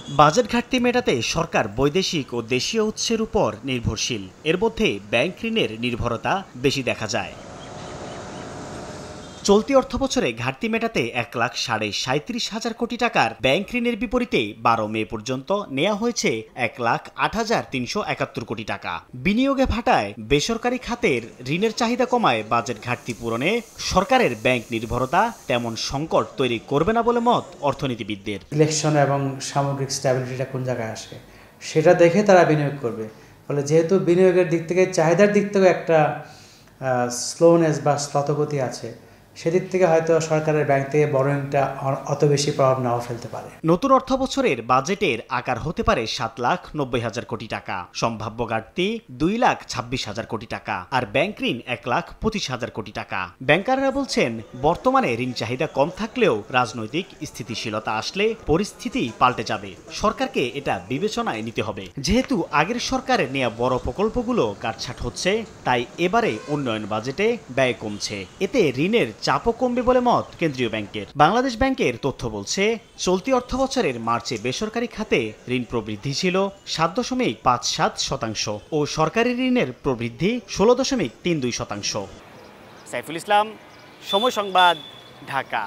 Budget ঘাটতি মেটাতে সরকার বৈদেশিক ও দেশীয় উৎসের উপর নির্ভরশীল। এর মধ্যে ব্যাংক ঋণের নির্ভরতা বেশি দেখা যায়। চলতি অর্থবছরে ঘাটতি মেটাতে 1,37,500 কোটি টাকার ব্যাংক ঋণের বিপরীতে 12 মে পর্যন্ত নেওয়া হয়েছে 1,08,371 কোটি টাকা। বিনিয়োগে ভাটায় বেসরকারি খাতের ঋণের চাহিদা কমায় বাজেট ঘাটতি পূরণে সরকারের ব্যাংক নির্ভরতা তেমন সংকট তৈরি করবে না বলে মত অর্থনীতিবিদদের। ইলেকশন এবং সামগ্রিক স্ট্যাবিলিটিটা কোন জায়গায় আসে সেটা দেখে তারা বিনিয়োগ করবে। ফলে যেহেতু বিনিয়োগের দিক থেকে চাহিদার দিক থেকে একটা স্লোনেস বা স্লথগতি আছে, সেদিক থেকে হয়তো সরকারের ব্যাংক থেকে বরোয়িংটা অত বেশি প্রভাব নাও ফেলতে পারে। নতুন অর্থবছরের বাজেটের আকার হতে পারে 7,90,000 কোটি টাকা, সম্ভাব্য ঘাটতি 2,26,000 কোটি টাকা, আর ব্যাংক ঋণ 1,25,000 কোটি টাকা। ব্যাংকাররা বলছেন, বর্তমানে ঋণ চাহিদা কম থাকলেও রাজনৈতিক স্থিতিশীলতা আসলে পরিস্থিতি পাল্টে যাবে। সরকারকে এটা বিবেচনায় নিতে হবে। যেহেতু আগের সরকারের নেওয়া বড় প্রকল্পগুলো কাটছাট হচ্ছে, তাই এবারে উন্নয়ন বাজেটে ব্যয় কমছে। এতে ঋণের চাপও কমবে বলে মত কেন্দ্রীয় ব্যাংকের। বাংলাদেশ ব্যাংকের তথ্য বলছে, চলতি অর্থবছরের মার্চে বেসরকারি খাতে ঋণ প্রবৃদ্ধি ছিল 7.57% ও সরকারি ঋণের প্রবৃদ্ধি 16.32%। সাইফুল ইসলাম, সময় সংবাদ, ঢাকা।